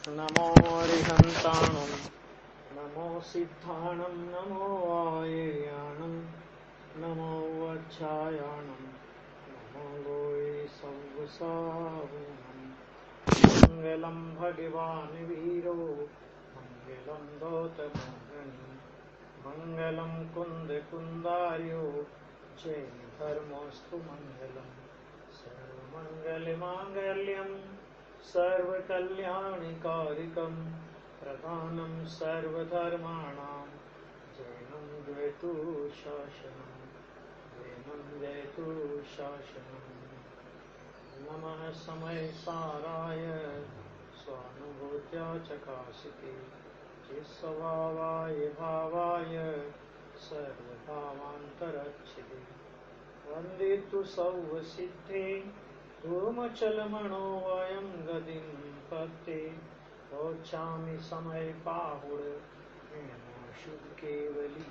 नमो अरिहन्ताणं नमो सिद्धाणं नमो वायेयाणं नमो वच्छायाणं नमो गोये सव्वसाहुनं मङ्गलं भगवान् वीरो मङ्गलं गौतमोहनी मङ्गलं कुन्दकुन्दार्यो जय धर्मोऽस्तु मङ्गलम् सर्वमङ्गलमाङ्गल्यं सर्वकल्याणकारिकं प्रधानं सर्वधर्माणां जैनं द्वैतो शासनं नमः समयसाराय स्वानुभूत्या चकाशिते चित्स्वभावाय भावाय सर्वभावान्तरच्छिदे वन्दे तु सौवसिद्धे धूमचलमणो वयं गतिं पत्ते रोचामि समय पाहुड़ शुभ केवली।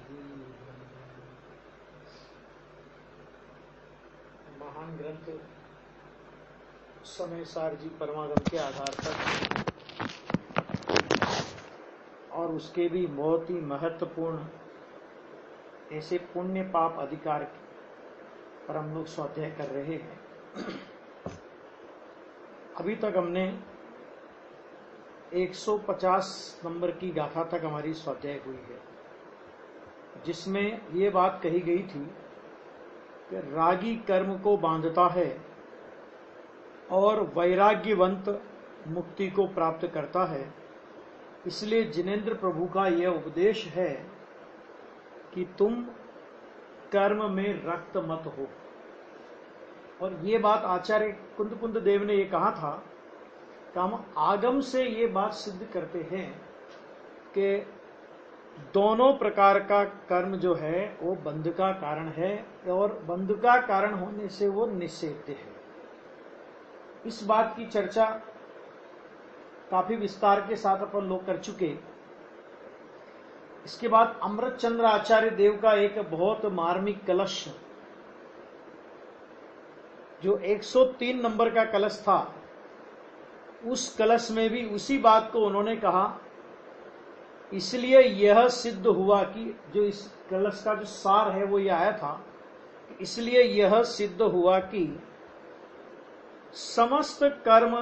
महान ग्रंथ समय सार जी परमागम के आधार पर और उसके भी बहुत ही महत्वपूर्ण ऐसे पुण्य पाप अधिकार पर हम लोग स्वाध्याय कर रहे हैं। अभी तक हमने 150 नंबर की गाथा तक हमारी स्वाध्याय हुई है, जिसमें ये बात कही गई थी कि रागी कर्म को बांधता है और वैराग्यवंत मुक्ति को प्राप्त करता है। इसलिए जिनेंद्र प्रभु का यह उपदेश है कि तुम कर्म में रक्त मत हो। और ये बात आचार्य कुंद देव ने ये कहा था कि हम आगम से ये बात सिद्ध करते हैं कि दोनों प्रकार का कर्म जो है वो बंध का कारण है और बंध का कारण होने से वो निषेध्य है। इस बात की चर्चा काफी विस्तार के साथ अपन लोग कर चुके। इसके बाद अमृतचंद्र आचार्य देव का एक बहुत मार्मिक कलश, जो 103 नंबर का कलश था, उस कलश में भी उसी बात को उन्होंने कहा। इसलिए यह सिद्ध हुआ कि जो इस कलश का जो सार है वो यह आया था, इसलिए यह सिद्ध हुआ कि समस्त कर्म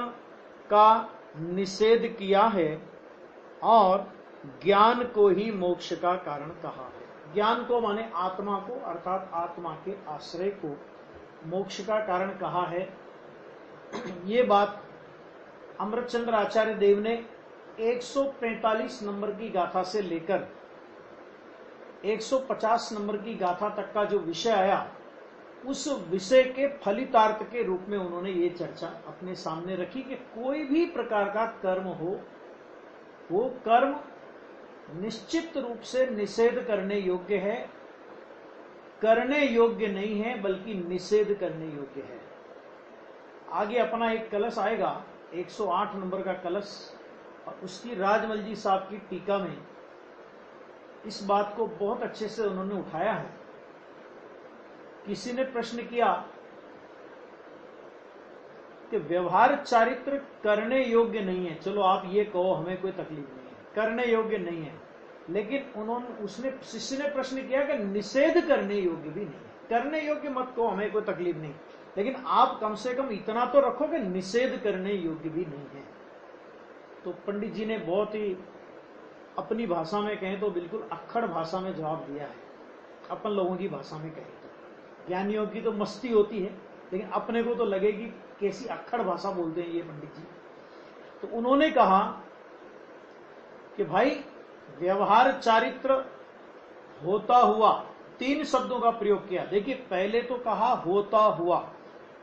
का निषेध किया है और ज्ञान को ही मोक्ष का कारण कहा है। ज्ञान को माने आत्मा को, अर्थात आत्मा के आश्रय को मोक्ष का कारण कहा है। ये बात अमृतचंद्र आचार्य देव ने 145 नंबर की गाथा से लेकर 150 नंबर की गाथा तक का जो विषय आया, उस विषय के फलितार्थ के रूप में उन्होंने ये चर्चा अपने सामने रखी कि कोई भी प्रकार का कर्म हो, वो कर्म निश्चित रूप से निषेध करने योग्य है, करने योग्य नहीं है, बल्कि निषेध करने योग्य है। आगे अपना एक कलश आएगा 108 नंबर का कलश, और उसकी राजमल जी साहब की टीका में इस बात को बहुत अच्छे से उन्होंने उठाया है। किसी ने प्रश्न किया कि व्यवहार चारित्र करने योग्य नहीं है। चलो आप ये कहो, हमें कोई तकलीफ नहीं है, करने योग्य नहीं है, लेकिन उसने शिष्य ने प्रश्न किया कि निषेध करने योग्य भी नहीं है। करने योग्य मत कहो, हमें कोई तकलीफ नहीं, लेकिन आप कम से कम इतना तो रखो कि निषेध करने योग्य भी नहीं है। तो पंडित जी ने बहुत ही अपनी भाषा में कहें तो बिल्कुल अक्खड़ भाषा में जवाब दिया है। अपन लोगों की भाषा में कहें तो ज्ञानियों की तो मस्ती होती है, लेकिन अपने को तो लगेगी कैसी अक्खड़ भाषा बोलते हैं ये पंडित जी। तो उन्होंने कहा कि भाई व्यवहार चारित्र होता हुआ, 3 शब्दों का प्रयोग किया। देखिए, पहले तो कहा होता हुआ,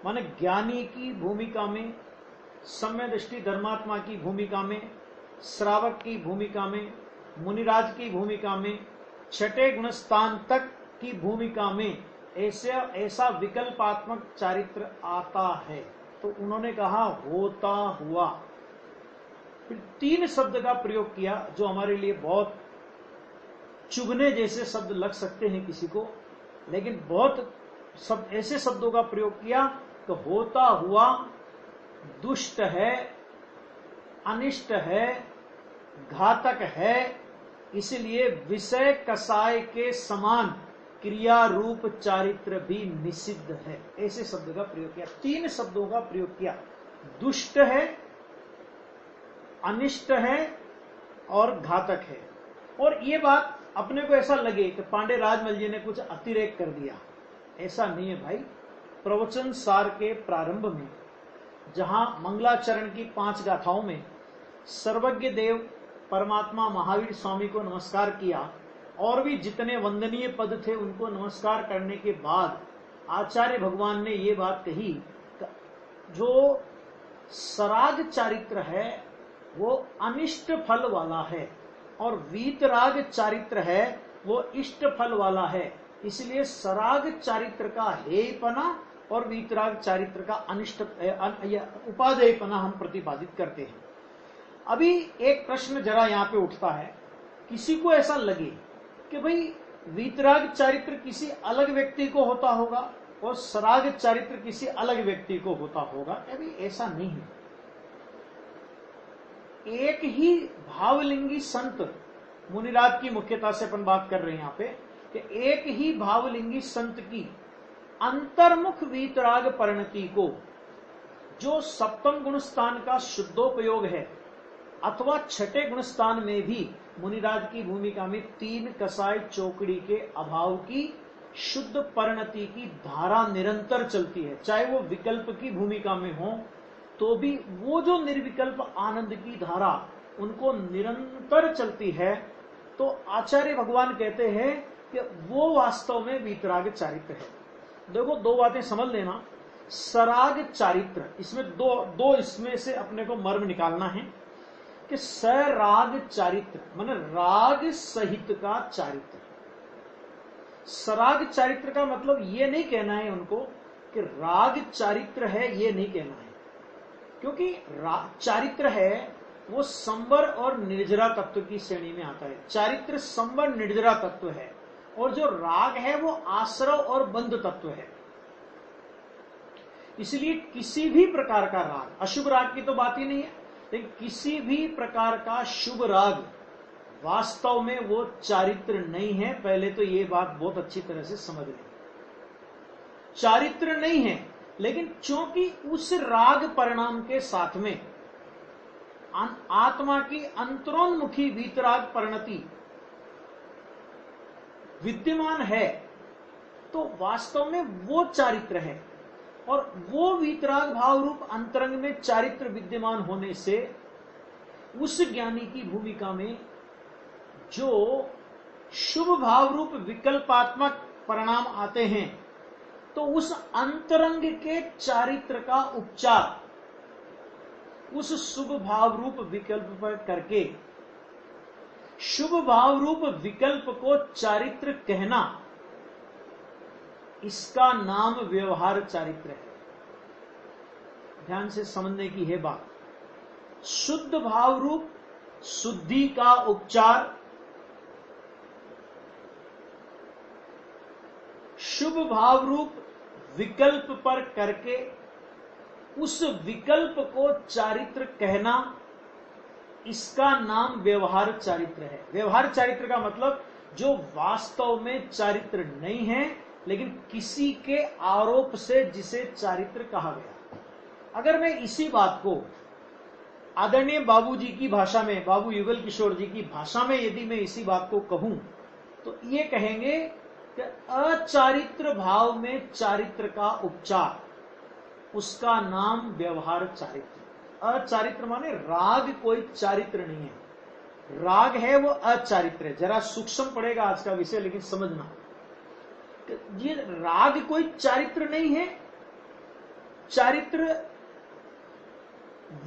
माने ज्ञानी की भूमिका में, सम्य दृष्टि धर्मात्मा की भूमिका में, श्रावक की भूमिका में, मुनिराज की भूमिका में, छठे गुणस्थान तक की भूमिका में ऐसा विकल्पात्मक चारित्र आता है। तो उन्होंने कहा होता हुआ। फिर 3 शब्द का प्रयोग किया जो हमारे लिए बहुत चुभने जैसे शब्द लग सकते हैं किसी को, लेकिन बहुत ऐसे शब्दों का प्रयोग किया तो होता हुआ दुष्ट है, अनिष्ट है, घातक है, इसलिए विषय कसाय के समान क्रिया रूप चारित्र भी निषिद्ध है। ऐसे शब्द का प्रयोग किया, 3 शब्दों का प्रयोग किया। दुष्ट है, अनिष्ट है और घातक है। और ये बात अपने को ऐसा लगे कि पांडे राजमल जी ने कुछ अतिरेक कर दिया, ऐसा नहीं है भाई। प्रवचन सार के प्रारंभ में जहां मंगलाचरण की 5 गाथाओं में सर्वज्ञ देव परमात्मा महावीर स्वामी को नमस्कार किया और भी जितने वंदनीय पद थे उनको नमस्कार करने के बाद आचार्य भगवान ने ये बात कही, जो सराग चारित्र है वो अनिष्ट फल वाला है और वीतराग चारित्र है वो इष्ट फल वाला है। इसलिए सराग चारित्र का हेयपना और वीतराग चारित्र का अनिष्ट उपादेयपना हम प्रतिपादित करते हैं। अभी एक प्रश्न जरा यहाँ पे उठता है, किसी को ऐसा लगे कि भाई वीतराग चारित्र किसी अलग व्यक्ति को होता होगा और सराग चारित्र किसी अलग व्यक्ति को होता होगा, अभी ऐसा नहीं है। एक ही भावलिंगी संत, मुनिराज की मुख्यता से अपन बात कर रहे हैं यहाँ पे, कि एक ही भावलिंगी संत की अंतर्मुख वीतराग परिणति को जो सप्तम गुण स्थान का शुद्धोपयोग है अथवा छठे गुण स्थान में भी मुनिराज की भूमिका में 3 कसाय चौकड़ी के अभाव की शुद्ध परिणति की धारा निरंतर चलती है, चाहे वो विकल्प की भूमिका में हो तो भी वो जो निर्विकल्प आनंद की धारा उनको निरंतर चलती है। तो आचार्य भगवान कहते हैं कि वो वास्तव में वीतराग चारित्र है। देखो 2 बातें समझ लेना। सराग चारित्र, इसमें दो इसमें से अपने को मर्म निकालना है कि सराग चारित्र माने राग सहित का चारित्र। सराग चारित्र का मतलब ये नहीं कहना है उनको कि राग चारित्र है, ये नहीं कहना है, क्योंकि चारित्र है वो संवर और निर्जरा तत्व की श्रेणी में आता है। चारित्र संवर निर्जरा तत्व है और जो राग है वो आश्रव और बंध तत्व है। इसलिए किसी भी प्रकार का राग, अशुभ राग की तो बात ही नहीं है, लेकिन किसी भी प्रकार का शुभ राग वास्तव में वो चारित्र नहीं है। पहले तो ये बात बहुत अच्छी तरह से समझ लें, चारित्र नहीं है, लेकिन चूंकि उस राग परिणाम के साथ में आत्मा की अंतरोन्मुखी वीतराग परिणति विद्यमान है तो वास्तव में वो चारित्र है। और वो वीतराग भाव रूप अंतरंग में चारित्र विद्यमान होने से उस ज्ञानी की भूमिका में जो शुभ भाव रूप विकल्पात्मक परिणाम आते हैं तो उस अंतरंग के चारित्र का उपचार उस शुभ भाव रूप विकल्प पर करके शुभ भाव रूप विकल्प को चारित्र कहना, इसका नाम व्यवहार चारित्र है। ध्यान से समझने की है बात। शुद्ध भाव रूप शुद्धि का उपचार शुभ भाव रूप विकल्प पर करके उस विकल्प को चारित्र कहना, इसका नाम व्यवहार चारित्र है। व्यवहार चारित्र का मतलब जो वास्तव में चारित्र नहीं है लेकिन किसी के आरोप से जिसे चारित्र कहा गया। अगर मैं इसी बात को आदरणीय बाबूजी की भाषा में, बाबू युगल किशोर जी की भाषा में यदि मैं इसी बात को कहूं तो ये कहेंगे कि अचारित्र भाव में चारित्र का उपचार, उसका नाम व्यवहार चारित्र। अचारित्र माने राग कोई चारित्र नहीं है, राग है वो अचारित्र है। जरा सूक्ष्म पड़ेगा आज का विषय, लेकिन समझना ये राग कोई चारित्र नहीं है। चारित्र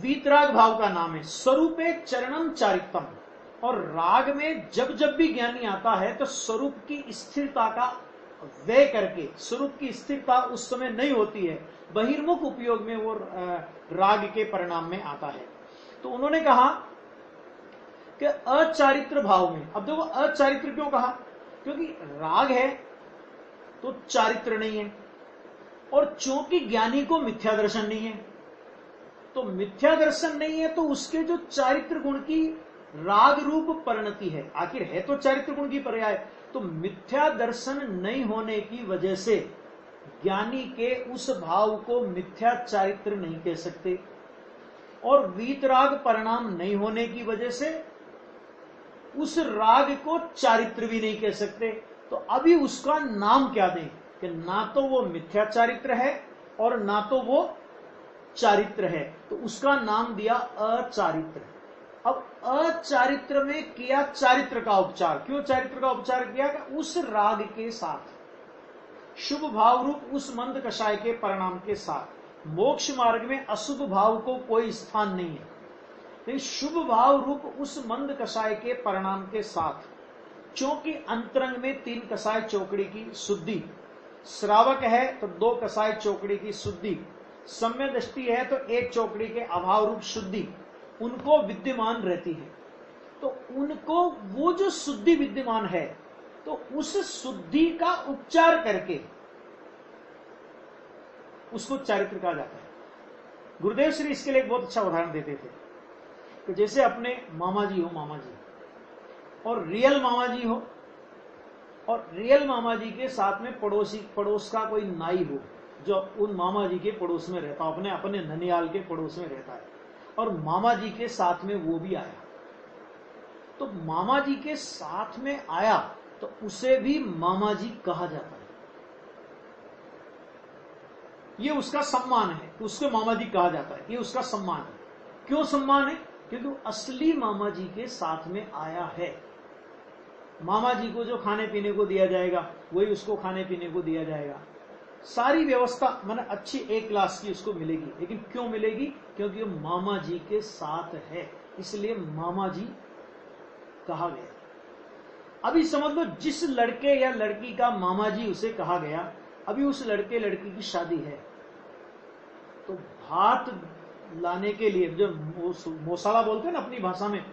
वीतराग भाव का नाम है। स्वरूपे चरणम चारित्रम, और राग में जब जब भी ज्ञानी आता है तो स्वरूप की स्थिरता का व्यय करके, स्वरूप की स्थिरता उस समय नहीं होती है, बहिर्मुख उपयोग में वो राग के परिणाम में आता है। तो उन्होंने कहा कि अचारित्र भाव में, अब देखो अचारित्र क्यों कहा, क्योंकि राग है तो चारित्र नहीं है, और चूंकि ज्ञानी को मिथ्या दर्शन नहीं है तो मिथ्या दर्शन नहीं है तो उसके जो चारित्र गुण की राग रूप परिणति है, आखिर है तो चारित्र गुण की पर्याय, तो मिथ्या दर्शन नहीं होने की वजह से ज्ञानी के उस भाव को मिथ्या चारित्र नहीं कह सकते, और वीतराग परिणाम नहीं होने की वजह से उस राग को चारित्र भी नहीं कह सकते। तो अभी उसका नाम क्या दें कि ना तो वो मिथ्या चारित्र है और ना तो वो चारित्र है, तो उसका नाम दिया अचारित्र। अब अचारित्र में किया चारित्र का उपचार। क्यों चारित्र का उपचार किया? कि उस राग के साथ शुभ भाव रूप उस मंद कषाय के परिणाम के साथ मोक्ष मार्ग में अशुभ भाव को कोई स्थान नहीं है, तो शुभ भाव रूप उस मंद कषाय के परिणाम के साथ, क्योंकि अंतरंग में 3 कषाय चौकड़ी की शुद्धि, श्रावक है तो 2 कषाय चौकड़ी की शुद्धि, सम्य दृष्टि है तो 1 चौकड़ी के अभाव रूप शुद्धि उनको विद्यमान रहती है। तो उनको वो जो शुद्धि विद्यमान है, तो उस शुद्धि का उपचार करके उसको चारित्र कहा जाता है। गुरुदेव श्री इसके लिए एक बहुत अच्छा उदाहरण देते थे कि जैसे अपने मामा जी हो, मामा जी और रियल मामा जी हो, और रियल मामा जी के साथ में पड़ोस का कोई नाई हो जो उन मामा जी के पड़ोस में रहता, अपने अपने ननियाल के पड़ोस में रहता है, और मामा जी के साथ में वो भी आया, तो मामा जी के साथ में आया तो उसे भी मामा जी कहा जाता है। ये उसका सम्मान है, तो उसको मामा जी कहा जाता है, ये उसका सम्मान है। क्यों सम्मान है? क्योंकि असली मामा जी के साथ में आया है। मामा जी को जो खाने पीने को दिया जाएगा वही उसको खाने पीने को दिया जाएगा, सारी व्यवस्था माने अच्छी A क्लास की उसको मिलेगी। लेकिन क्यों मिलेगी? क्योंकि वो मामा जी के साथ है, इसलिए मामा जी कहा गया। अभी समझ लो जिस लड़के या लड़की का मामा जी उसे कहा गया, अभी उस लड़के लड़की की शादी है, तो भात लाने के लिए जो मोसाला बोलते हैं ना अपनी भाषा में,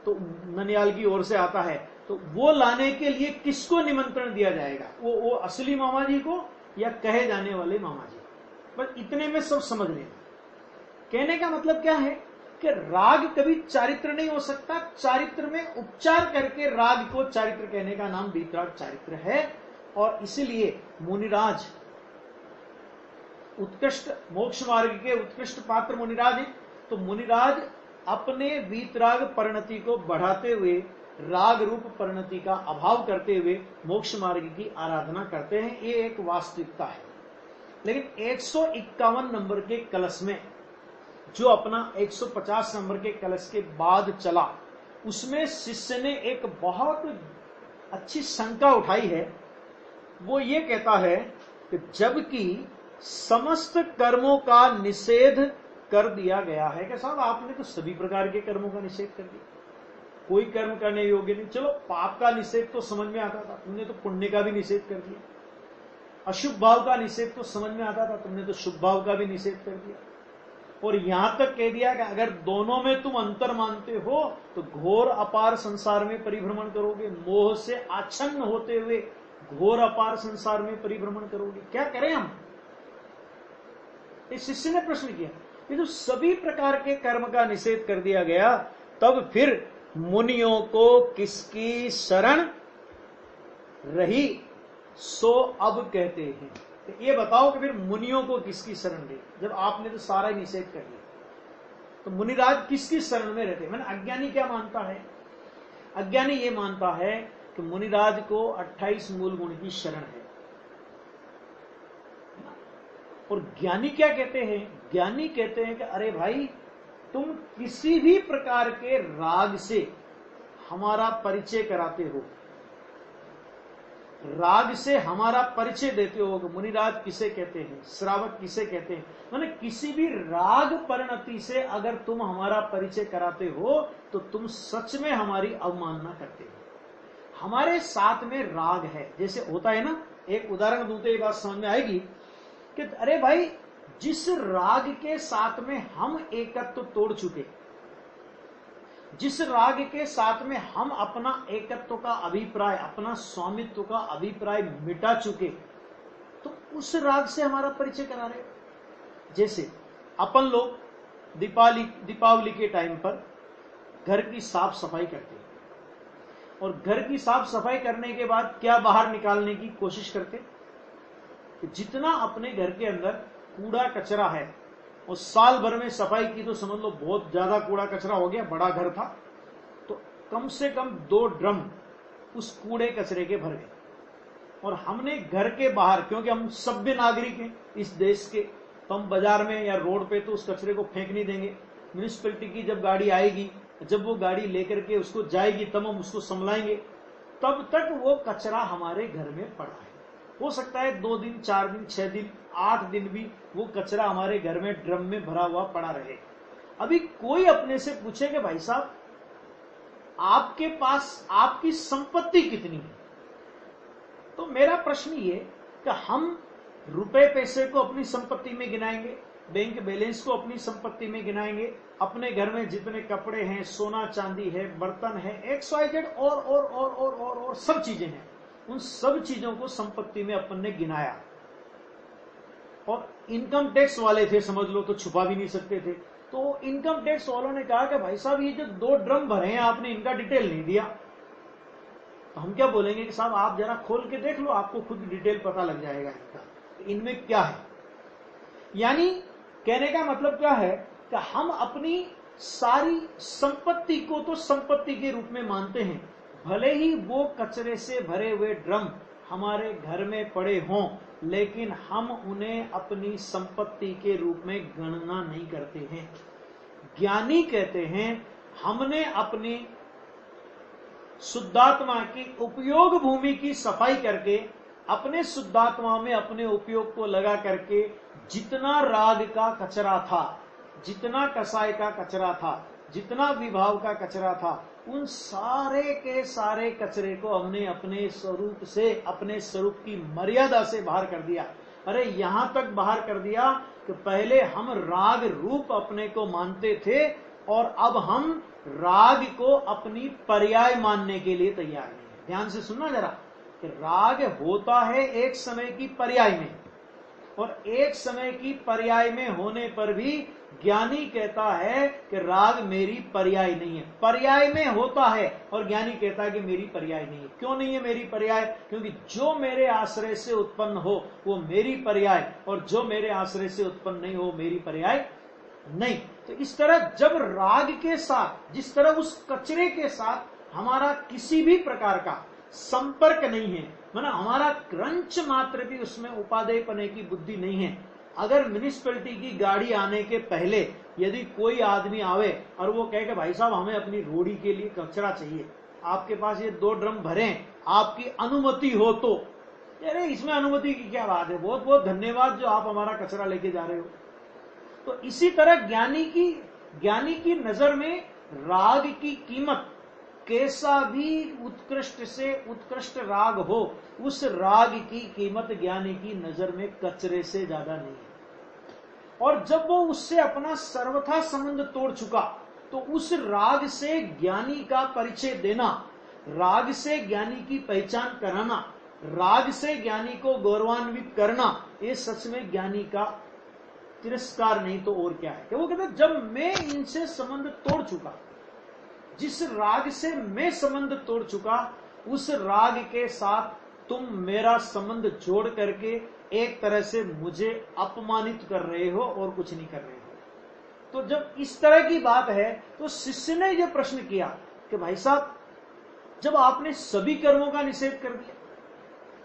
तो ननियाल की ओर से आता है, तो वो लाने के लिए किसको निमंत्रण दिया जाएगा? वो असली मामा जी को या कहे जाने वाले मामा जी? बस इतने में सब समझ लेना। कहने का मतलब क्या है कि राग कभी चारित्र नहीं हो सकता, चारित्र में उपचार करके राग को चारित्र कहने का नाम वीतराग चारित्र है। और इसलिए मुनिराज उत्कृष्ट मोक्ष मार्ग के उत्कृष्ट पात्र मुनिराज हैं, तो मुनिराज अपने वीतराग परिणति को बढ़ाते हुए राग रूप परिणति का अभाव करते हुए मोक्ष मार्ग की आराधना करते हैं। ये एक वास्तविकता है। लेकिन 151 नंबर के कलश में जो अपना 150 नंबर के कलश के बाद चला, उसमें शिष्य ने एक बहुत अच्छी शंका उठाई है। वो ये कहता है कि जबकि समस्त कर्मों का निषेध कर दिया गया है, कि साहब आपने तो सभी प्रकार के कर्मों का निषेध कर दिया, कोई कर्म करने योग्य नहीं। चलो पाप का निषेध तो समझ में आता था, तुमने तो पुण्य का भी निषेध कर दिया। अशुभ भाव का निषेध तो समझ में आता था, तुमने तो शुभ भाव का भी निषेध कर दिया। और यहां तक कह दिया कि अगर दोनों में तुम अंतर मानते हो तो घोर अपार संसार में परिभ्रमण करोगे, मोह से आच्छन्न होते हुए घोर अपार संसार में परिभ्रमण करोगे। क्या करें हम? इस शिष्य ने प्रश्न किया कि जो सभी प्रकार के कर्म का निषेध कर दिया गया, तब फिर मुनियों को किसकी शरण रही सो अब कहते हैं। तो ये बताओ कि फिर मुनियों को किसकी शरण रही, जब आपने तो सारा निषेध कर दिया, तो मुनिराज किसकी शरण में रहते? मैंने अज्ञानी क्या मानता है? अज्ञानी ये मानता है कि मुनिराज को 28 मूल गुण की शरण है। और ज्ञानी क्या कहते हैं? ज्ञानी कहते हैं कि अरे भाई, तुम किसी भी प्रकार के राग से हमारा परिचय कराते हो, राग से हमारा परिचय देते हो। मुनिराज किसे कहते हैं, श्रावक किसे कहते हैं, माने किसी भी राग परिणति से अगर तुम हमारा परिचय कराते हो तो तुम सच में हमारी अवमानना करते हो। हमारे साथ में राग है, जैसे होता है ना, एक उदाहरण दूं तो ये बात समझ में आएगी कि अरे भाई, जिस राग के साथ में हम एकत्व तोड़ चुके, जिस राग के साथ में हम अपना एकत्व का अभिप्राय, अपना स्वामित्व का अभिप्राय मिटा चुके, तो उस राग से हमारा परिचय करा रहे। जैसे अपन लोग दीपावली के टाइम पर घर की साफ सफाई करते हैं, और घर की साफ सफाई करने के बाद क्या बाहर निकालने की कोशिश करते, जितना अपने घर के अंदर कूड़ा कचरा है, और साल भर में सफाई की तो समझ लो बहुत ज्यादा कूड़ा कचरा हो गया, बड़ा घर था, तो कम से कम 2 ड्रम उस कूड़े कचरे के भर गए। और हमने घर के बाहर, क्योंकि हम सभ्य नागरिक हैं इस देश के, तो हम बाजार में या रोड पे तो उस कचरे को फेंक नहीं देंगे। म्यूनिसिपैलिटी की जब गाड़ी आएगी, जब वो गाड़ी लेकर के उसको जाएगी, तब हम उसको संभलाएंगे, तब तक वो कचरा हमारे घर में पड़ा है। हो सकता है 2 दिन, 4 दिन, 6 दिन, 8 दिन भी वो कचरा हमारे घर में ड्रम में भरा हुआ पड़ा रहे। अभी कोई अपने से पूछे कि भाई साहब आपके पास आपकी संपत्ति कितनी है, तो मेरा प्रश्न ये कि हम रुपए पैसे को अपनी संपत्ति में गिनाएंगे, बैंक बैलेंस को अपनी संपत्ति में गिनाएंगे, अपने घर में जितने कपड़े हैं, सोना चांदी है, बर्तन है, XYZ और सब चीजें हैं, उन सब चीजों को संपत्ति में अपन ने गिनाया। और इनकम टैक्स वाले थे, समझ लो, तो छुपा भी नहीं सकते थे, तो इनकम टैक्स वालों ने कहा कि भाई साहब ये जो 2 ड्रम भरे हैं आपने इनका डिटेल नहीं दिया। तो हम क्या बोलेंगे कि साहब आप जरा खोल के देख लो, आपको खुद डिटेल पता लग जाएगा इनका, इनमें क्या है। यानी कहने का मतलब क्या है कि हम अपनी सारी संपत्ति को तो संपत्ति के रूप में मानते हैं, भले ही वो कचरे से भरे हुए ड्रम हमारे घर में पड़े हों, लेकिन हम उन्हें अपनी संपत्ति के रूप में गणना नहीं करते हैं। ज्ञानी कहते हैं हमने अपनी शुद्धात्मा की उपयोग भूमि की सफाई करके, अपने शुद्धात्मा में अपने उपयोग को लगा करके जितना राग का कचरा था, जितना कसाय का कचरा था, जितना विभाव का कचरा था, उन सारे के सारे कचरे को हमने अपने स्वरूप से, अपने स्वरूप की मर्यादा से बाहर कर दिया। अरे यहां तक बाहर कर दिया कि पहले हम राग रूप अपने को मानते थे, और अब हम राग को अपनी पर्याय मानने के लिए तैयार नहीं। ध्यान से सुनना जरा, कि राग होता है एक समय की पर्याय में, और एक समय की पर्याय में होने पर भी ज्ञानी कहता है कि राग मेरी पर्याय नहीं है। पर्याय में होता है और ज्ञानी कहता है कि मेरी पर्याय नहीं है। क्यों नहीं है मेरी पर्याय? क्योंकि जो मेरे आश्रय से उत्पन्न हो वो मेरी पर्याय, और जो मेरे आश्रय से उत्पन्न नहीं हो मेरी पर्याय नहीं। तो इस तरह जब राग के साथ, जिस तरह उस कचरे के साथ हमारा किसी भी प्रकार का संपर्क नहीं है, माना हमारा क्रंच मात्र भी उसमें उपादेय पने की बुद्धि नहीं है। अगर म्युनिसिपैलिटी की गाड़ी आने के पहले यदि कोई आदमी आवे और वो कहे कि भाई साहब हमें अपनी रोड़ी के लिए कचरा चाहिए, आपके पास ये 2 ड्रम भरे, आपकी अनुमति हो तो, अरे इसमें अनुमति की क्या बात है, बहुत बहुत धन्यवाद जो आप हमारा कचरा लेके जा रहे हो। तो इसी तरह ज्ञानी की नजर में राग की कीमत, कैसा भी उत्कृष्ट से उत्कृष्ट राग हो, उस राग की कीमत ज्ञानी की नजर में कचरे से ज्यादा नहीं है। और जब वो उससे अपना सर्वथा संबंध तोड़ चुका, तो उस राग से ज्ञानी का परिचय देना, राग से ज्ञानी की पहचान कराना, राग से ज्ञानी को गौरवान्वित करना, ये सच में ज्ञानी का तिरस्कार नहीं तो और क्या है। कि वो कहते जब मैं इनसे संबंध तोड़ चुका, जिस राग से मैं संबंध तोड़ चुका, उस राग के साथ तुम मेरा संबंध जोड़ करके एक तरह से मुझे अपमानित कर रहे हो और कुछ नहीं कर रहे हो। तो जब इस तरह की बात है तो शिष्य ने यह प्रश्न किया कि भाई साहब जब आपने सभी कर्मों का निषेध कर दिया,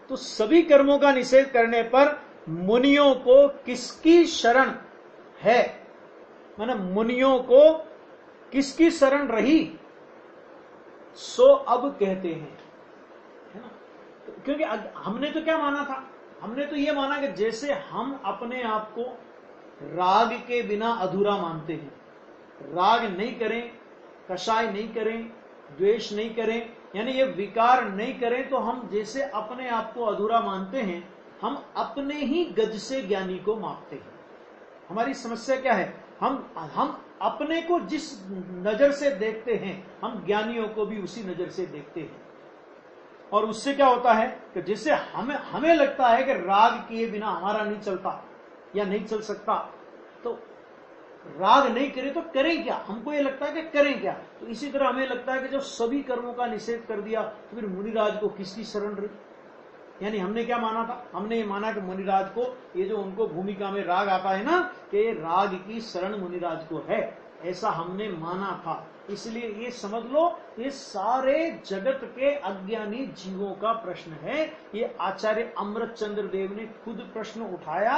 तो सभी कर्मों का निषेध करने पर मुनियों को किसकी शरण है, माने मुनियों को किसकी शरण रही, सो अब कहते हैं, है ना। क्योंकि हमने तो क्या माना था, हमने तो ये माना कि जैसे हम अपने आप को राग के बिना अधूरा मानते हैं, राग नहीं करें, कषाय नहीं करें, द्वेष नहीं करें, यानी ये विकार नहीं करें, तो हम जैसे अपने आप को अधूरा मानते हैं, हम अपने ही गज से ज्ञानी को मापते हैं। हमारी समस्या क्या है, हम अपने को जिस नजर से देखते हैं, हम ज्ञानियों को भी उसी नजर से देखते हैं। और उससे क्या होता है कि जैसे हमें लगता है कि राग किए बिना हमारा नहीं चलता या नहीं चल सकता, तो राग नहीं करें तो करें क्या, हमको ये लगता है कि करें क्या। तो इसी तरह हमें लगता है कि जब सभी कर्मों का निषेध कर दिया तो फिर मुनिराज को किसकी शरण रही। यानी हमने क्या माना था, हमने ये माना कि मुनिराज को, ये जो उनको भूमिका में राग आता है ना, कि राग की शरण मुनिराज को है, ऐसा हमने माना था। इसलिए ये समझ लो, ये सारे जगत के अज्ञानी जीवों का प्रश्न है। ये आचार्य अमृतचंद्र देव ने खुद प्रश्न उठाया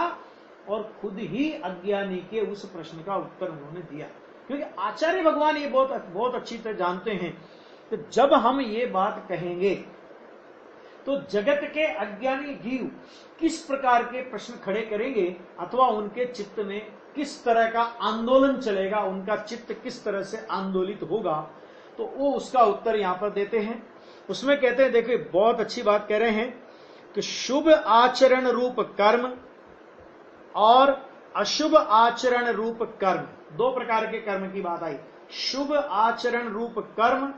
और खुद ही अज्ञानी के उस प्रश्न का उत्तर उन्होंने दिया। क्योंकि आचार्य भगवान ये बहुत अच्छी तरह जानते हैं कि जब हम ये बात कहेंगे तो जगत के अज्ञानी जीव किस प्रकार के प्रश्न खड़े करेंगे, अथवा उनके चित्त में किस तरह का आंदोलन चलेगा, उनका चित्त किस तरह से आंदोलित होगा, तो वो उसका उत्तर यहां पर देते हैं। उसमें कहते हैं, देखिए बहुत अच्छी बात कह रहे हैं कि शुभ आचरण रूप कर्म और अशुभ आचरण रूप कर्म, दो प्रकार के कर्म की बात आई। शुभ आचरण रूप कर्म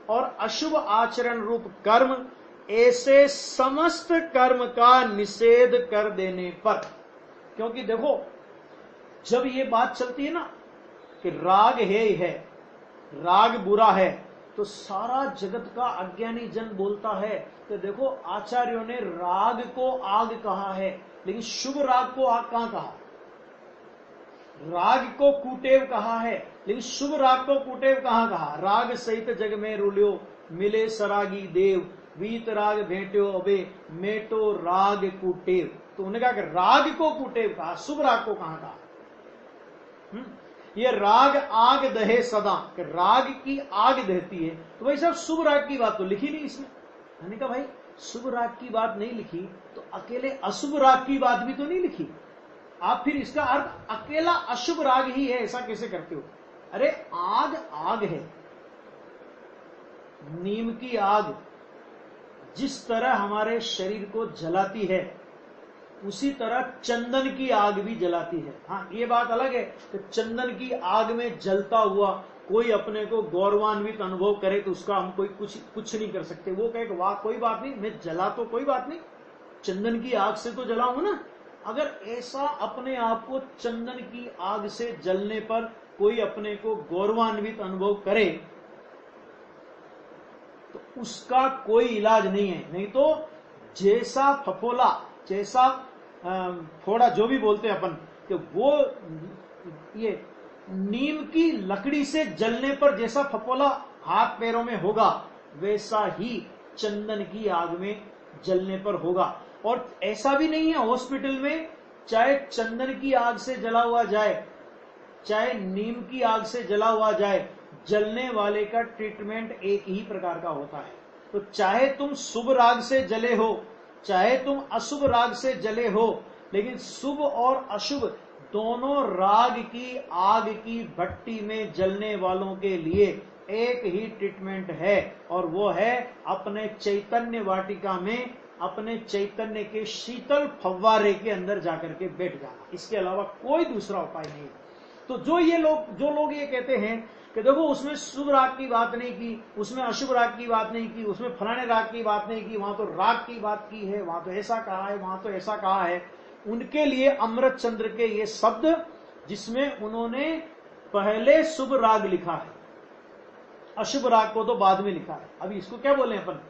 और अशुभ आचरण रूप कर्म, ऐसे समस्त कर्म का निषेध कर देने पर। क्योंकि देखो, जब ये बात चलती है ना कि राग है, राग बुरा है, तो सारा जगत का अज्ञानी जन बोलता है कि देखो आचार्यों ने राग को आग कहा है, लेकिन शुभ राग को आग कहां कहा। राग को कुटेव कहा है, लेकिन शुभ राग को कुटेव कहां कहा। राग सहित जग में रुल्यो, मिले सरागी देव, वीत राग भेंट्यो अबे, मेटो राग कुटेव। तो उन्होंने कहा कि राग को कुटेव कहा, शुभ राग को कहां कहा। ये राग आग दहे सदा, कि राग की आग दहती है, तो भाई साहब शुभ राग की बात तो लिखी नहीं इसमें। मैंने कहा भाई शुभ राग की बात नहीं लिखी तो अकेले अशुभ राग की बात भी तो नहीं लिखी। आप फिर इसका अर्थ अकेला अशुभ राग ही है ऐसा कैसे करते हो। अरे आग आग है, नीम की आग जिस तरह हमारे शरीर को जलाती है, उसी तरह चंदन की आग भी जलाती है। हाँ, ये बात अलग है कि चंदन की आग में जलता हुआ कोई अपने को गौरवान्वित अनुभव करे तो उसका हम कोई कुछ नहीं कर सकते। वो कहे वाह कोई बात नहीं, मैं जला तो कोई बात नहीं, चंदन की आग से तो जला हूं ना। अगर ऐसा अपने आप को चंदन की आग से जलने पर कोई अपने को गौरवान्वित अनुभव करे तो उसका कोई इलाज नहीं है। नहीं तो जैसा फफोला, जैसा थोड़ा जो भी बोलते हैं अपन, कि वो ये नीम की लकड़ी से जलने पर जैसा फफोला हाथ पैरों में होगा, वैसा ही चंदन की आग में जलने पर होगा। और ऐसा भी नहीं है हॉस्पिटल में चाहे चंदन की आग से जला हुआ जाए, चाहे नीम की आग से जला हुआ जाए, जलने वाले का ट्रीटमेंट एक ही प्रकार का होता है। तो चाहे तुम शुभ राग से जले हो, चाहे तुम अशुभ राग से जले हो, लेकिन शुभ और अशुभ दोनों राग की आग की भट्टी में जलने वालों के लिए एक ही ट्रीटमेंट है, और वो है अपने चैतन्य वाटिका में अपने चैतन्य के शीतल फव्वारे के अंदर जाकर के बैठ जाना। इसके अलावा कोई दूसरा उपाय नहीं। तो जो लोग ये कहते हैं कि देखो उसमें शुभ राग की बात नहीं की, उसमें अशुभ राग की बात नहीं की, उसमें फलाने राग की बात नहीं की, वहां तो राग की बात की है, वहां तो ऐसा कहा है, वहां तो ऐसा कहा है, उनके लिए अमृत चंद्र के ये शब्द, जिसमें उन्होंने पहले शुभ राग लिखा है, अशुभ राग को तो बाद में लिखा है। अभी इसको क्या बोले अपन,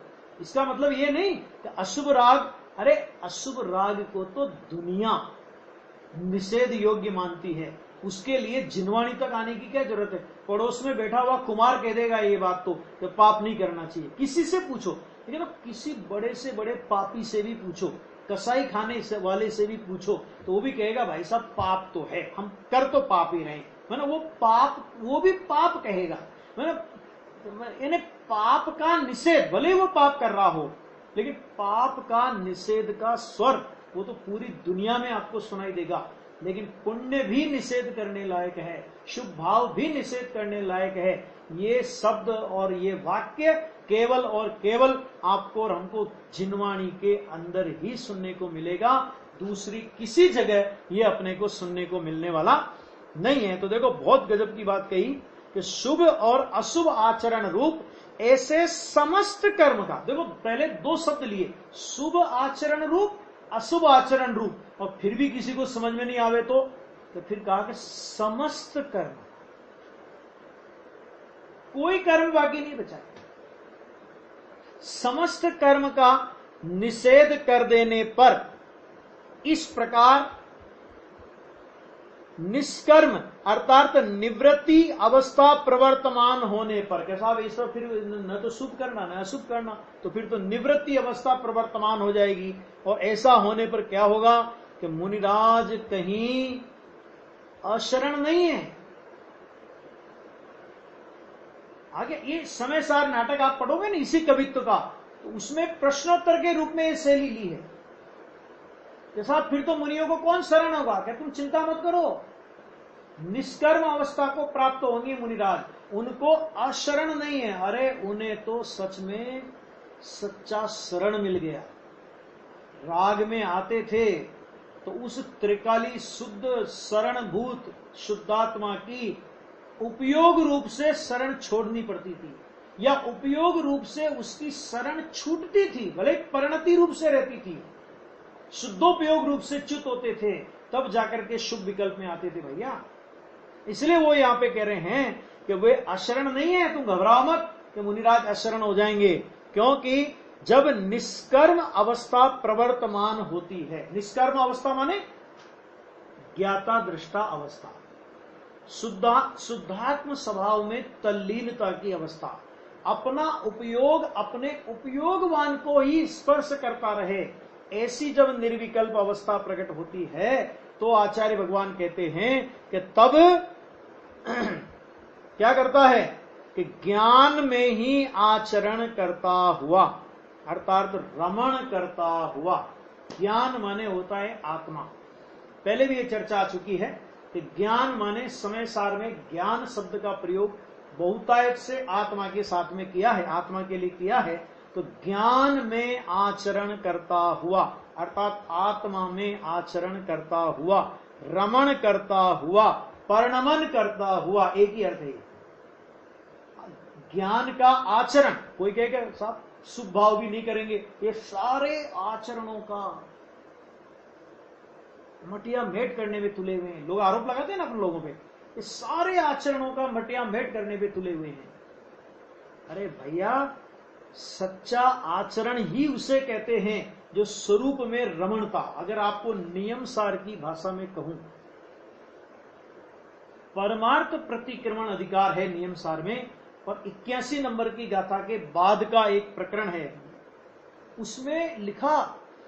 इसका मतलब ये नहीं कि अशुभ राग, अरे अशुभ राग को तो दुनिया निषेध योग्य मानती है, उसके लिए जिनवाणी तक आने की क्या जरूरत है। पड़ोस में बैठा हुआ कुमार कह देगा ये बात तो कि पाप नहीं करना चाहिए। किसी से पूछो, लेकिन किसी बड़े से बड़े पापी से भी पूछो, कसाई खाने वाले से भी पूछो, तो वो भी कहेगा भाई साहब पाप तो है, हम कर तो पाप ही रहे। मैंने वो पाप, वो भी पाप कहेगा। मैंने पाप का निषेध, भले वो पाप कर रहा हो, लेकिन पाप का निषेध का स्वर वो तो पूरी दुनिया में आपको सुनाई देगा। लेकिन पुण्य भी निषेध करने लायक है, शुभ भाव भी निषेध करने लायक है। ये शब्द और ये वाक्य केवल और केवल आपको और हमको जिनवाणी के अंदर ही सुनने को मिलेगा, दूसरी किसी जगह ये अपने को सुनने को मिलने वाला नहीं है। तो देखो बहुत गजब की बात कही कि शुभ और अशुभ आचरण रूप ऐसे समस्त कर्म का, देखो पहले दो शब्द लिए, शुभ आचरण रूप, अशुभ आचरण रूप, और फिर भी किसी को समझ में नहीं आवे तो तो फिर कहा कि समस्त कर्म, कोई कर्म बाकी नहीं बचा। समस्त कर्म का निषेध कर देने पर इस प्रकार निष्कर्म अर्थात निवृत्ति अवस्था प्रवर्तमान होने पर, कैसा वैसा फिर न तो शुभ करना न अशुभ करना, तो फिर तो निवृत्ति अवस्था प्रवर्तमान हो जाएगी। और ऐसा होने पर क्या होगा कि मुनिराज कहीं अशरण नहीं है। आगे ये समय सार नाटक आप पढ़ोगे ना इसी कवित्व का, तो उसमें प्रश्नोत्तर के रूप में ये शैली ली है। जैसा फिर तो मुनियों को कौन शरण होगा, क्या तुम चिंता मत करो, निष्कर्म अवस्था को प्राप्त होंगे मुनिराज, उनको अशरण नहीं है। अरे उन्हें तो सच में सच्चा शरण मिल गया। राग में आते थे तो उस त्रिकाली शुद्ध शरणभूत शुद्धात्मा की उपयोग रूप से शरण छोड़नी पड़ती थी, या उपयोग रूप से उसकी शरण छूटती थी, भले परिणति रूप से रहती थी। शुद्धोपयोग रूप से च्युत होते थे, तब जाकर के शुभ विकल्प में आते थे भैया। इसलिए वो यहां पे कह रहे हैं कि वे अशरण नहीं है, तुम घबराओ मत कि मुनिराज अशरण हो जाएंगे, क्योंकि जब निष्कर्म अवस्था प्रवर्तमान होती है, निष्कर्म अवस्था माने ज्ञाता दृष्टा अवस्था, शुद्धात्म स्वभाव में तल्लीनता की अवस्था, अपना उपयोग अपने उपयोगवान को ही स्पर्श करता रहे, ऐसी जब निर्विकल्प अवस्था प्रकट होती है तो आचार्य भगवान कहते हैं कि तब क्या करता है कि ज्ञान में ही आचरण करता हुआ, अर्थात रमण करता हुआ। ज्ञान माने होता है आत्मा, पहले भी ये चर्चा आ चुकी है कि ज्ञान माने समय सार में ज्ञान शब्द का प्रयोग बहुतायत से आत्मा के साथ में किया है, आत्मा के लिए किया है। तो ज्ञान में आचरण करता हुआ अर्थात आत्मा में आचरण करता हुआ, रमण करता हुआ, परिणमन करता हुआ, एक ही अर्थ है ज्ञान का आचरण। कोई कहेगा साहब शुभ भाव भी नहीं करेंगे, ये सारे आचरणों का मटिया मेट करने में तुले हुए हैं। लोग आरोप लगाते हैं ना अपन लोगों पे, ये सारे आचरणों का मटिया मेट करने में तुले हुए हैं। अरे भैया, सच्चा आचरण ही उसे कहते हैं जो स्वरूप में रमणता। अगर आपको नियम सार की भाषा में कहूं, परमार्थ प्रतिक्रमण अधिकार है नियम सार में, और 81 नंबर की गाथा के बाद का एक प्रकरण है, उसमें लिखा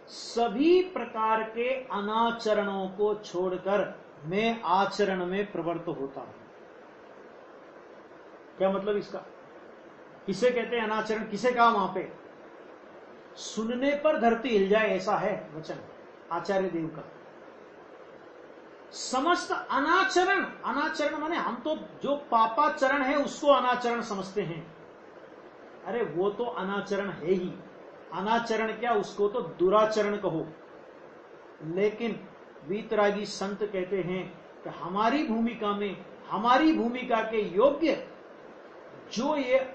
सभी प्रकार के अनाचरणों को छोड़कर मैं आचरण में प्रवृत्त होता हूं। क्या मतलब इसका? किसे कहते हैं अनाचरण, किसे कहा वहां पे? सुनने पर धरती हिल जाए ऐसा है वचन आचार्य देव का। समस्त अनाचरण, अनाचरण माने हम तो जो पापाचरण है उसको अनाचरण समझते हैं। अरे वो तो अनाचरण है ही, अनाचरण क्या, उसको तो दुराचरण कहो। लेकिन वीतरागी संत कहते हैं कि हमारी भूमिका में, हमारी भूमिका के योग्य जो ये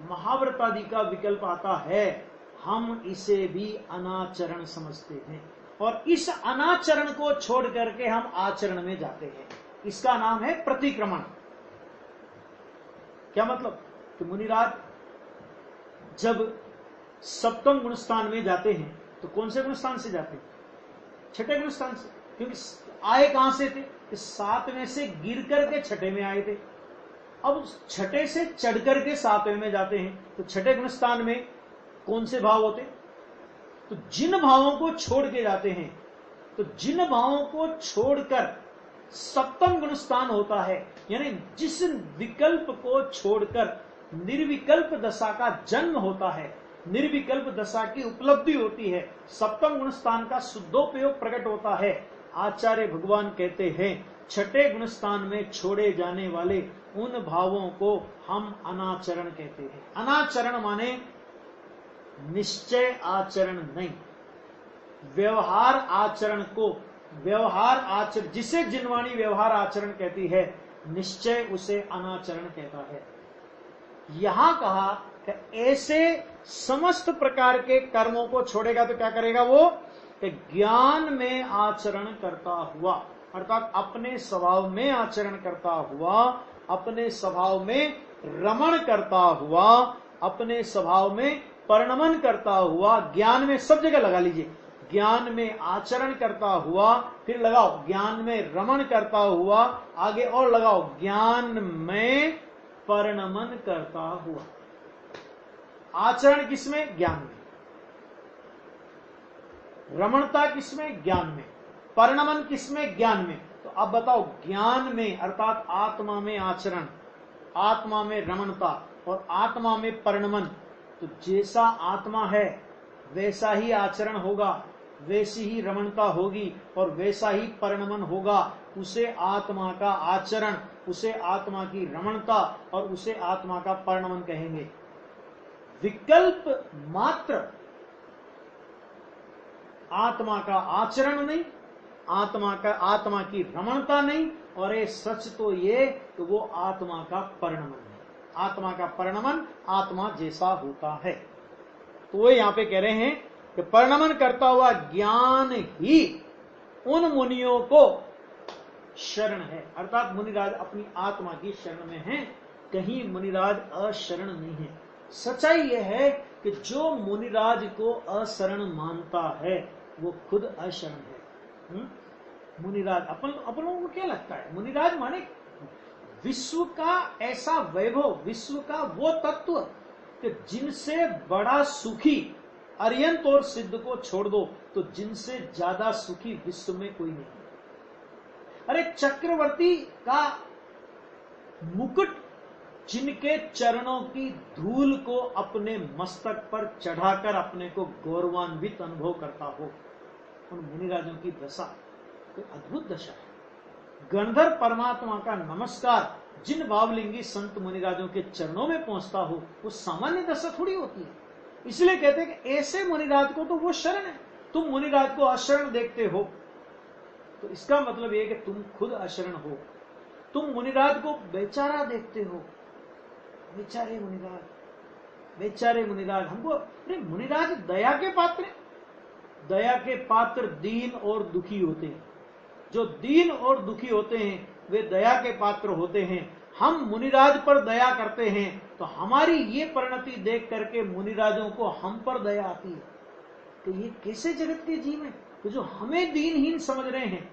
महाव्रतादि का विकल्प आता है, हम इसे भी अनाचरण समझते हैं, और इस अनाचरण को छोड़ करके हम आचरण में जाते हैं। इसका नाम है प्रतिक्रमण। क्या मतलब कि मुनिराज जब सप्तम गुणस्थान में जाते हैं तो कौन से गुणस्थान से जाते हैं? छठे गुणस्थान से, क्योंकि आए कहां से थे? सातवें से गिर करके छठे में आए थे। अब छठे से चढ़ करके सातवें में जाते हैं, तो छठे गुणस्थान में कौन से भाव होते? तो जिन भावों को छोड़ के जाते हैं, तो जिन भावों को छोड़कर सप्तम गुणस्थान होता है, यानी जिस विकल्प को छोड़कर निर्विकल्प दशा का जन्म होता है, निर्विकल्प दशा की उपलब्धि होती है, सप्तम गुणस्थान का शुद्धोपयोग प्रकट होता है। आचार्य भगवान कहते हैं छठे गुणस्थान में छोड़े जाने वाले उन भावों को हम अनाचरण कहते हैं। अनाचरण माने निश्चय आचरण नहीं, व्यवहार आचरण को व्यवहार आचरण, जिसे जिनवाणी व्यवहार आचरण कहती है, निश्चय उसे अनाचरण कहता है। यहां कहा कि ऐसे समस्त प्रकार के कर्मों को छोड़ेगा तो क्या करेगा वो? कि ज्ञान में आचरण करता हुआ, अर्थात अपने स्वभाव में आचरण करता हुआ, अपने स्वभाव में रमण करता हुआ, अपने स्वभाव में परिणमन करता हुआ, ज्ञान में सब जगह लगा लीजिए, ज्ञान में आचरण करता हुआ, फिर लगाओ ज्ञान में रमण करता हुआ, आगे और लगाओ ज्ञान में परिणमन करता हुआ। आचरण किसमें? ज्ञान में। रमणता किसमें? ज्ञान में। परिणमन किसमें? ज्ञान में। तो अब बताओ, ज्ञान में अर्थात आत्मा में आचरण, आत्मा में रमणता और आत्मा में परिणमन, तो जैसा आत्मा है वैसा ही आचरण होगा, वैसी ही रमणता होगी और वैसा ही परिणमन होगा। उसे आत्मा का आचरण, उसे आत्मा की रमणता और उसे आत्मा का परिणमन कहेंगे। विकल्प मात्र आत्मा का आचरण नहीं, आत्मा की रमणता नहीं, और ये सच तो ये तो वो आत्मा का परिणमन है। आत्मा का परिणमन आत्मा जैसा होता है। तो वो यहां पे कह रहे हैं कि परिणमन करता हुआ ज्ञान ही उन मुनियों को शरण है, अर्थात मुनिराज अपनी आत्मा की शरण में हैं, कहीं मुनिराज अशरण नहीं है। सच्चाई यह है कि जो मुनिराज को अशरण मानता है वो खुद अशरण है। मुनिराज अपन लोगों को क्या लगता है? मुनिराज माने विश्व का ऐसा वैभव, विश्व का वो तत्व कि जिनसे बड़ा सुखी, अर्यंत और सिद्ध को छोड़ दो, तो जिनसे ज्यादा सुखी विश्व में कोई नहीं। अरे चक्रवर्ती का मुकुट, जिनके चरणों की धूल को अपने मस्तक पर चढ़ाकर अपने को गौरवान्वित अनुभव करता हो, उन मुनिराजों की दशा तो अद्भुत दशा है। गंधर्व परमात्मा का नमस्कार जिन भावलिंगी संत मुनिराजों के चरणों में पहुंचता हो, वो सामान्य दशा थोड़ी होती है। इसलिए कहते हैं कि ऐसे मुनिराज को तो वो शरण है। तुम मुनिराज को अशरण देखते हो तो इसका मतलब यह कि तुम खुद अशरण हो। तुम मुनिराज को बेचारा देखते हो, बेचारे मुनिराज, बेचारे मुनिराज। हमको अरे मुनिराज दया के पात्र, दया के पात्र दीन और दुखी होते हैं। जो दीन और दुखी होते हैं वे दया के पात्र होते हैं। हम मुनिराज पर दया करते हैं तो हमारी ये परिणति देख करके मुनिराजों को हम पर दया आती है। तो ये कैसे जगत के जीव हैं तो जो हमें दीनहीन समझ रहे हैं,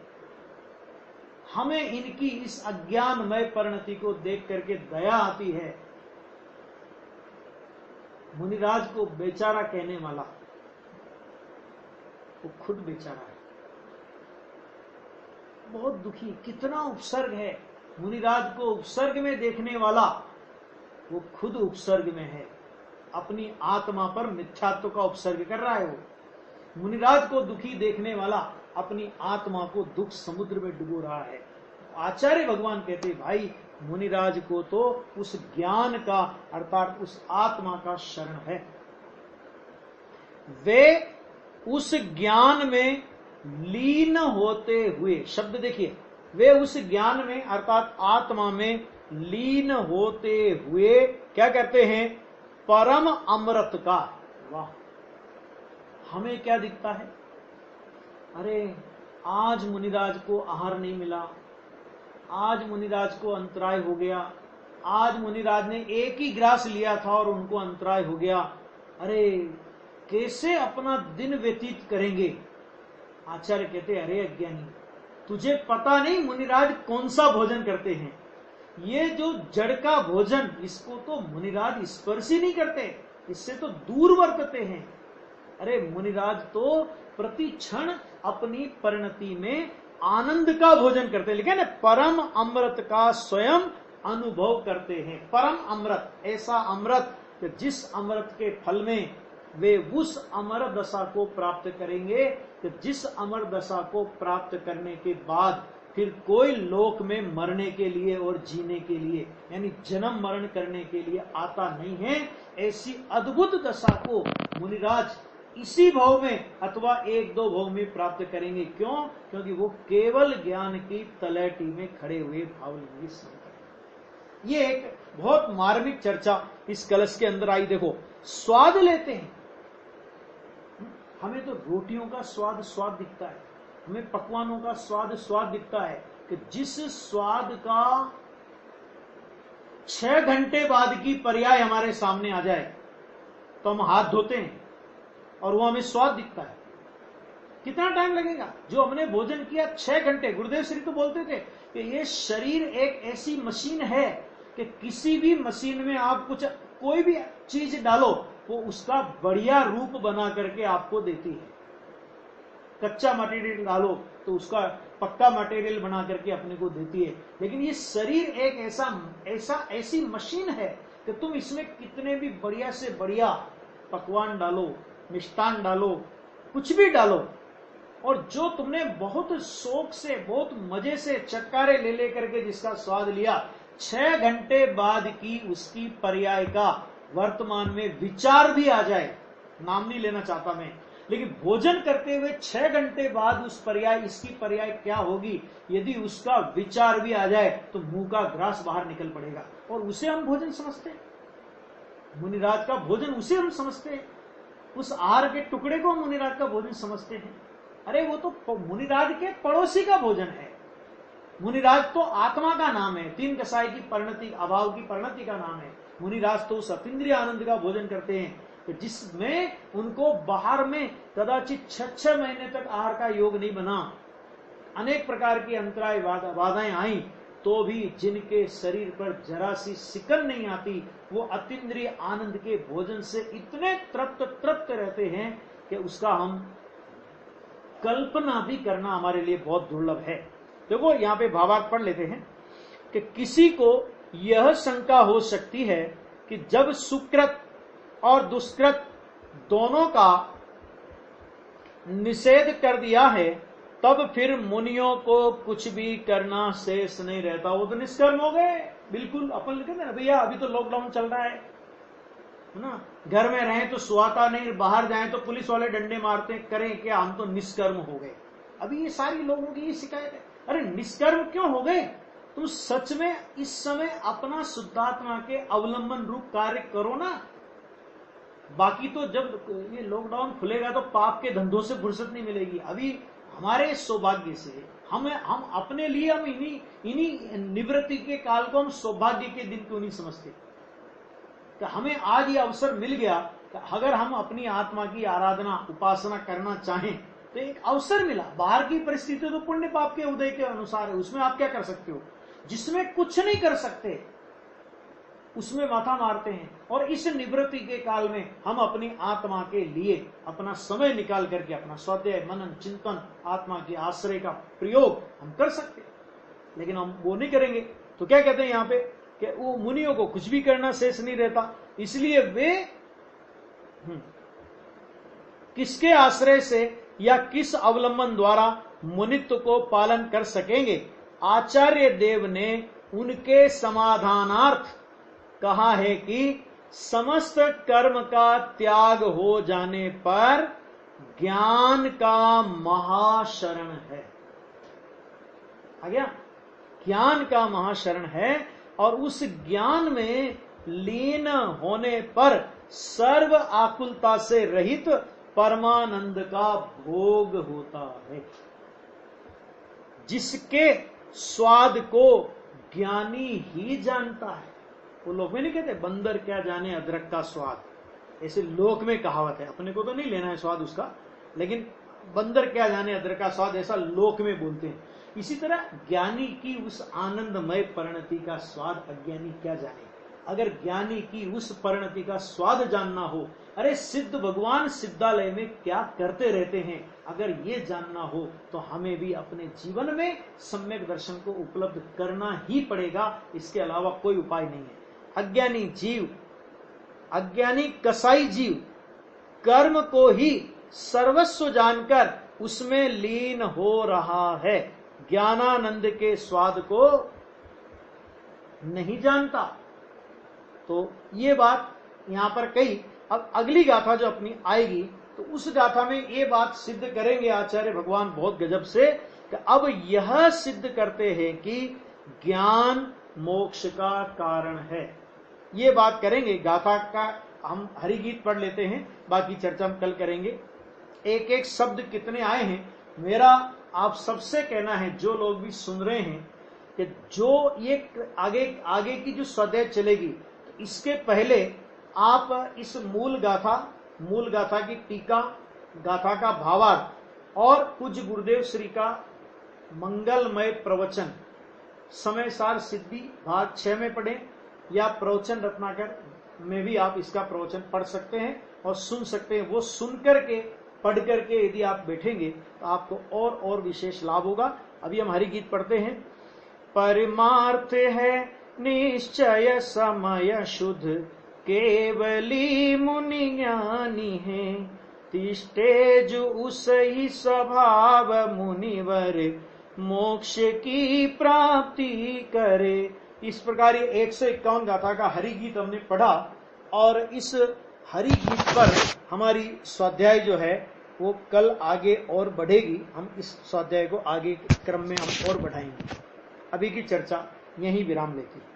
हमें इनकी इस अज्ञानमय परिणति को देख करके दया आती है। मुनिराज को बेचारा कहने वाला वो खुद बेचारा है, बहुत दुखी। कितना उपसर्ग है। मुनिराज को उपसर्ग में देखने वाला वो खुद उपसर्ग में है, अपनी आत्मा पर मिथ्यात्व का उपसर्ग कर रहा है। वो मुनिराज को दुखी देखने वाला अपनी आत्मा को दुख समुद्र में डुबो रहा है। आचार्य भगवान कहते भाई मुनिराज को तो उस ज्ञान का अर्थात उस आत्मा का शरण है। वे उस ज्ञान में लीन होते हुए, शब्द देखिए, वे उस ज्ञान में अर्थात आत्मा में लीन होते हुए क्या करते हैं? परम अमृत का। वाह, हमें क्या दिखता है? अरे आज मुनिराज को आहार नहीं मिला, आज मुनिराज को अंतराय हो गया, आज मुनिराज ने एक ही ग्रास लिया था और उनको अंतराय हो गया। अरे कैसे अपना दिन व्यतीत करेंगे? आचार्य कहते अरे अज्ञानी, तुझे पता नहीं मुनिराज कौन सा भोजन करते हैं। ये जो जड़ का भोजन, इसको तो मुनिराज स्पर्श ही नहीं करते, इससे तो दूर वर्तते हैं। अरे मुनिराज तो प्रति क्षण अपनी परिणति में आनंद का भोजन करते हैं, लेकिन परम अमृत का स्वयं अनुभव करते हैं। परम अमृत, ऐसा अमृत कि जिस अमृत के फल में वे उस अमर दशा को प्राप्त करेंगे कि जिस अमर दशा को प्राप्त करने के बाद फिर कोई लोक में मरने के लिए और जीने के लिए यानी जन्म मरण करने के लिए आता नहीं है। ऐसी अद्भुत दशा को मुनिराज इसी भाव में अथवा एक दो भाव में प्राप्त करेंगे। क्यों? क्योंकि वो केवल ज्ञान की तलहटी में खड़े हुए भावलिंगी संत हैं। ये एक बहुत मार्मिक चर्चा इस कलश के अंदर आई। देखो, स्वाद लेते हैं, हमें तो रोटियों का स्वाद दिखता है, हमें पकवानों का स्वाद दिखता है कि जिस स्वाद का 6 घंटे बाद की पर्याय हमारे सामने आ जाए तो हम हाथ धोते हैं और वो हमें स्वाद दिखता है। कितना टाइम लगेगा? जो हमने भोजन किया 6 घंटे। गुरुदेव श्री तो बोलते थे कि ये शरीर एक ऐसी मशीन है कि किसी भी मशीन में आप कोई भी चीज डालो वो उसका बढ़िया रूप बना करके आपको देती है। कच्चा मटेरियल डालो तो उसका पक्का मटेरियल बना करके अपने को देती है। लेकिन ये शरीर एक ऐसी मशीन है कि तुम इसमें कितने भी बढ़िया से बढ़िया पकवान डालो, मिष्टान डालो, कुछ भी डालो, और जो तुमने बहुत शौक से, बहुत मजे से चटकारे ले करके जिसका स्वाद लिया, 6 घंटे बाद की उसकी पर्याय का वर्तमान में विचार भी आ जाए, नाम नहीं लेना चाहता मैं, लेकिन भोजन करते हुए 6 घंटे बाद इसकी पर्याय क्या होगी, यदि उसका विचार भी आ जाए तो मुंह का ग्रास बाहर निकल पड़ेगा और उसे हम भोजन समझते हैं। मुनिराज का भोजन उसे हम समझते हैं, उस आहार के टुकड़े को हम मुनिराज का भोजन समझते हैं। अरे वो तो मुनिराज के पड़ोसी का भोजन है। मुनिराज तो आत्मा का नाम है, 3 कसाई की परिणति, अभाव की परिणति का नाम है। मुनिराज तो उस अतीन्द्रिय आनंद का भोजन करते हैं जिसमें उनको बाहर में कदाचित 6 महीने तक आहार का योग नहीं बना, अनेक प्रकार की अंतराय बाधाएं आई, तो भी जिनके शरीर पर जरा सी सिकन नहीं आती, वो अतीन्द्रिय आनंद के भोजन से इतने तृप्त रहते हैं कि उसका हम कल्पना भी करना हमारे लिए बहुत दुर्लभ है। देखो यहां पे भावार्थ पढ़ लेते हैं कि किसी को यह शंका हो सकती है कि जब सुकृत और दुष्कृत दोनों का निषेध कर दिया है तब फिर मुनियों को कुछ भी करना शेष नहीं रहता। वो तो निष्कर्म हो गए बिल्कुल। अपन कहते हैं ना भैया अभी तो लॉकडाउन चल रहा है ना, घर में रहें तो सुहाता नहीं, बाहर जाएं तो पुलिस वाले डंडे मारते, करें क्या, हम तो निष्कर्म हो गए। अभी ये सारी लोगों की ये शिकायत है, अरे निष्कर्म क्यों हो गए? तुम सच में इस समय अपना शुद्धात्मा के अवलंबन रूप कार्य करो ना। बाकी तो जब ये लॉकडाउन खुलेगा तो पाप के धंधों से फुर्सत नहीं मिलेगी। अभी हमारे सौभाग्य से हम अपने लिए हम इन्हीं निवृत्ति के काल को हम सौभाग्य के दिन क्यों नहीं समझते कि हमें आज ये अवसर मिल गया कि अगर हम अपनी आत्मा की आराधना उपासना करना चाहें तो एक अवसर मिला। बाहर की परिस्थिति तो पुण्य पाप के उदय के अनुसार है, उसमें आप क्या कर सकते हो? जिसमें कुछ नहीं कर सकते उसमें माथा मारते हैं। और इस निवृत्ति के काल में हम अपनी आत्मा के लिए अपना समय निकाल करके अपना स्वाध्याय, मनन, चिंतन, आत्मा के आश्रय का प्रयोग हम कर सकते हैं, लेकिन हम वो नहीं करेंगे। तो क्या कहते हैं यहाँ पे कि वो मुनियों को कुछ भी करना शेष नहीं रहता, इसलिए वे किसके आश्रय से या किस अवलंबन द्वारा मुनित्व को पालन कर सकेंगे? आचार्य देव ने उनके समाधानार्थ कहा है कि समस्त कर्म का त्याग हो जाने पर ज्ञान का महाशरण है। आ गया? ज्ञान का महाशरण है और उस ज्ञान में लीन होने पर सर्व आकुलता से रहित परमानंद का भोग होता है। जिसके स्वाद को ज्ञानी ही जानता है। वो लोग में नहीं कहते बंदर क्या जाने अदरक का स्वाद, ऐसे लोक में कहावत है, अपने को तो नहीं लेना है स्वाद उसका, लेकिन बंदर क्या जाने अदरक का स्वाद ऐसा लोक में बोलते हैं। इसी तरह ज्ञानी की उस आनंदमय परिणति का स्वाद अज्ञानी क्या जाने। अगर ज्ञानी की उस परिणति का स्वाद जानना हो, अरे सिद्ध भगवान सिद्धालय में क्या करते रहते हैं, अगर ये जानना हो तो हमें भी अपने जीवन में सम्यक दर्शन को उपलब्ध करना ही पड़ेगा, इसके अलावा कोई उपाय नहीं है। अज्ञानी जीव, अज्ञानी कसाई जीव कर्म को ही सर्वस्व जानकर उसमें लीन हो रहा है, ज्ञानानंद के स्वाद को नहीं जानता। तो ये बात यहां पर कही। अब अगली गाथा जो अपनी आएगी तो उस गाथा में ये बात सिद्ध करेंगे आचार्य भगवान बहुत गजब से कि अब यह सिद्ध करते हैं कि ज्ञान मोक्ष का कारण है। ये बात करेंगे। गाथा का हम हरिगीत पढ़ लेते हैं, बाकी चर्चा हम कल करेंगे। एक एक शब्द कितने आए हैं मेरा आप सबसे कहना है, जो लोग भी सुन रहे हैं, कि जो ये आगे की जो स्वाध्याय चलेगी, तो इसके पहले आप इस मूल गाथा की टीका, गाथा का भावार्थ और पूज्य गुरुदेव श्री का मंगलमय प्रवचन समय सार सिद्धि भाग 6 में पढ़ें, या प्रवचन रत्नाकर में भी आप इसका प्रवचन पढ़ सकते हैं और सुन सकते हैं। वो सुन करके, पढ़ करके यदि आप बैठेंगे तो आपको और विशेष लाभ होगा। अभी हम हरि गीत पढ़ते हैं। परमार्थ है निश्चय समय शुद्ध, केवली मुनि ज्ञानी है, तिष्ठे जो उसही स्वभाव मुनिवर, मोक्ष की प्राप्ति करे। इस प्रकार ये 151 गाथा का हरि गीत हमने पढ़ा, और इस हरि गीत पर हमारी स्वाध्याय जो है वो कल आगे और बढ़ेगी। हम इस स्वाध्याय को आगे क्रम में हम और बढ़ाएंगे। अभी की चर्चा यहीं विराम लेते हैं।